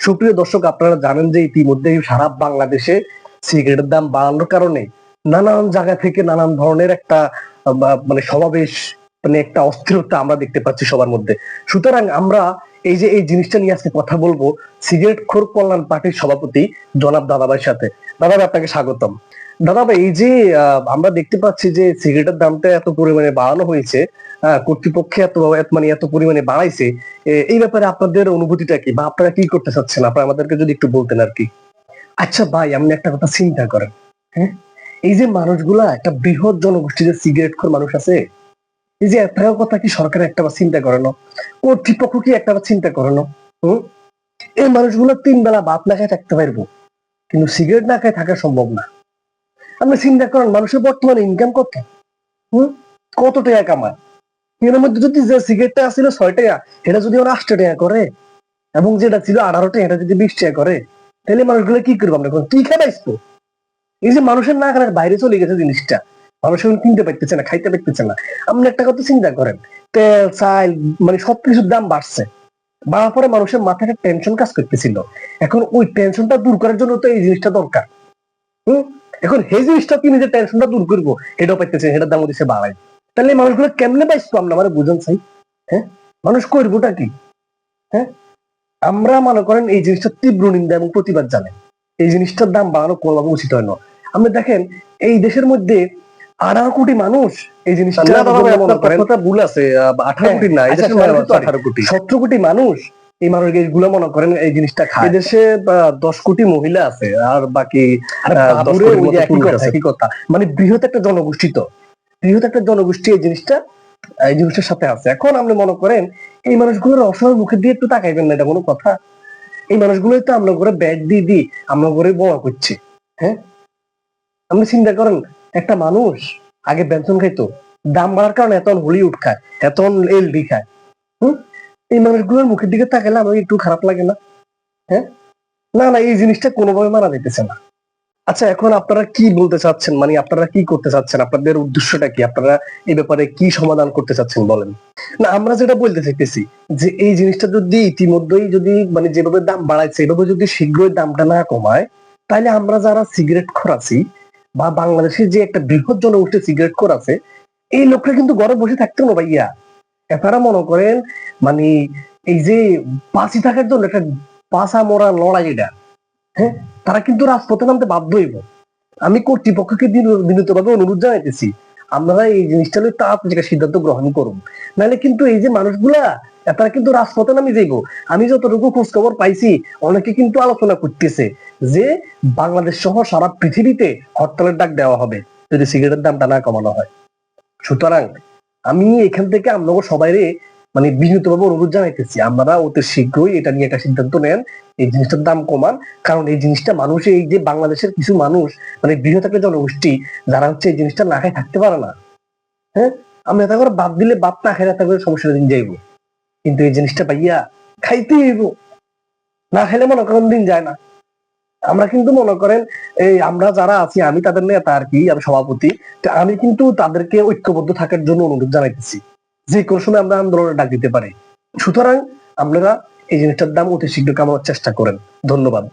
সুপ্রিয় দর্শক, আপনারা জানেন যে ইতিমধ্যে সারা বাংলাদেশে সিগারেটের দাম বাড়ানোর কারণে নানান জায়গা থেকে নানান ধরনের একটা মানে সমাবেশ, মানে একটা অস্থিরতা আমরা দেখতে পাচ্ছি সবার মধ্যে। সুতরাং আমরা এই জিনিসটা নিয়ে আজকে কথা বলবো সিগারেট খোর কল্যাণ পার্টির সভাপতি জনাব দাদাভাইয়ের সাথে। দাদাভাই, আপনাকে স্বাগতম। দাদাভাই, এই যে আমরা দেখতে পাচ্ছি যে সিগারেটের দামটা এত পরিমাণে বাড়ানো হয়েছে, কর্তৃপক্ষে এত পরিমাণে বাড়াইছে, এই ব্যাপারে আপনাদের অনুভূতিটা কি, বা আপনারা কি করতে চাচ্ছেন, আপনারা আমাদেরকে যদি একটু বলতেন আর কি। আচ্ছা ভাই, আপনি একটা কথা চিন্তা করেন, হ্যাঁ, এই যে মানুষগুলা, একটা বৃহৎ জনগোষ্ঠী যে সিগারেট খোর মানুষ আছে, এই যে একটা কথা কি সরকার একটা চিন্তা করে না, কর্তৃপক্ষ কি একটা চিন্তা করে না? হম এই মানুষগুলো 3 বেলা ভাত না খেয়ে থাকতে পারবো, কিন্তু সিগারেট না খেয়ে থাকা সম্ভব না। আপনি চিন্তা করেন, মানুষের বর্তমানে ইনকাম কত, কত টাকা কামায়? এর মধ্যে যদি যে সিগারেটটা ছিল 6 টাকা, এটা যদি ওরা 8 টাকা করে, এবং যেটা ছিল 18 টাকা, এটা যদি 20 টাকা করে, তাহলে মানুষগুলো কি করবো? আমরা কি খেয়ে বাঁচবো? এই যে মানুষের নাগালের বাইরে চলে গেছে জিনিসটা, মানুষ এখন কিনতে পারতেছে না, খাইতে পারতেছে না। আপনি একটা কথা চিন্তা করেন, তেল, চাল, মানে সবকিছুর দাম বাড়ছে। বাড়ার পরে মানুষের মাথায় একটা টেনশন কাজ করতেছিল। এখন ওই টেনশনটা দূর করার জন্য তো এই জিনিসটা দরকার। হম এখন এই জিনিসটা কি, নিজের টেনশনটা দূর করবো, এটাও পাইতেছে, এটার দাম দিচ্ছে বাড়াই। তাহলে এই মানুষগুলো কেমনে বাঁচবো? আমরা মানে বুঝুন চাই, হ্যাঁ, মানুষ করবোটা কি? হ্যাঁ, আমরা মনে করেন এই জিনিসটা তীব্র নিন্দা এবং প্রতিবাদ জানাই। এই জিনিসটার দাম বাড়ানো কোনোভাবে উচিত হয় না। আপনি দেখেন, এই দেশের মধ্যে 18 কোটি মানুষ এই জিনিসটা ভুল আছে, 18 কোটি না, 18 কোটি, 17 কোটি মানুষ এই মানুষগুলো মনে করেন এই জিনিসটা খায়। দেশে 10 কোটি মহিলা আছে, আর বাকি 10 কোটির মতো পুরুষ আছে। কি কথা, মানে বৃহৎ একটা জনগোষ্ঠী, তো বৃহৎ একটা জনগোষ্ঠী এই জিনিসটার সাথে আছে। এখন আপনি মনে করেন এই মানুষগুলোর অসহায় মুখের দিয়ে একটু তাকাইবেন না, এটা কোনো কথা? এই মানুষগুলোই তো আমরা করে ব্যাগ দিয়ে দিই, আমরা করে বোমা করছি। হ্যাঁ, আপনি চিন্তা করেন, একটা মানুষ আগে বেনসন খাইতো, দাম বাড়ার কারণে এত হলিউড খায়, এত এলডি খায়। এই মানুষগুলোর মুখের দিকে তাকালে আমার একটু খারাপ লাগে না? হ্যাঁ, না না, এই জিনিসটা কোনোভাবে মানা যেতেছে না। আচ্ছা, এখন আপনারা কি বলতে চাচ্ছেন, মানে আপনারা কি করতে চাচ্ছেন, আপনাদের উদ্দেশ্যটা কি, আপনারা এই ব্যাপারে কি সমাধান করতে চাচ্ছেন বলেন। না, আমরা যেটা বলতে চাইতেছি যে এই জিনিসটা যদি ইতিমধ্যেই যদি মানে যেভাবে দাম বাড়াইছে, এভাবে যদি শীঘ্রই দামটা না কমায়, তাহলে আমরা যারা সিগারেট খোর আছি, বা বাংলাদেশের যে একটা বৃহৎ জনগোষ্ঠী সিগারেট খোর আছে, এই লোকরা কিন্তু ঘরে বসে থাকতো না ভাইয়া। এনারা মনে করেন মানে এই যে বাঁচি থাকার জন্য একটা বাঁচা মরা লড়াই এটা, হ্যাঁ, তারা কিন্তু রাজপথে নামতে বাধ্য হইব। আমি কর্তৃপক্ষকে বিনীতভাবে অনুরোধ জানাইতেছি, আপনারা এই জিনিসটা নিয়ে তাড়াতাড়ি একটা সিদ্ধান্ত গ্রহণ করুন, নাহলে কিন্তু এই যে মানুষগুলা, তারা কিন্তু রাজপথে নামে যাইব। আমি যতটুকু খোঁজ খবর পাইছি, অনেকে কিন্তু আলোচনা করতেছে যে বাংলাদেশ সহ সারা পৃথিবীতে হরতালের ডাক দেওয়া হবে যদি সিগারেটের দামটা না কমানো হয়। সুতরাং আমি এখান থেকে আপনাকে সবাইরে মানে বিনীতভাবে অনুরোধ জানাইতেছি, আপনারা অতি শীঘ্রই এটা নিয়ে একটা সিদ্ধান্ত নেন, এই জিনিসটার দাম কমান। কারণ এই জিনিসটা মানুষ, এই যে বাংলাদেশের কিছু মানুষ, মানে বৃহৎ একটা জনগোষ্ঠী, যারা হচ্ছে এই জিনিসটা না খাই থাকতে পারে না। হ্যাঁ, আমি এটা করে বাদ দিলে বাদ না খাই করে সমস্যার দিন যাইব, কিন্তু এই জিনিসটা ভাইয়া খাইতে হইব, না খাইলে মনে করেন দিন যায় না। আমরা কিন্তু মনে করেন এই আমরা যারা আছি, আমি তাদের নেতা আর কি, আমি সভাপতি, তো আমি কিন্তু তাদেরকে ঐক্যবদ্ধ থাকার জন্য অনুরোধ জানাইতেছি, যে কোনো সময় আমরা আন্দোলনে ডাক দিতে পারি। সুতরাং আপনারা এই জিনিসটার দাম অতি শীঘ্র কমানোর চেষ্টা করেন। ধন্যবাদ।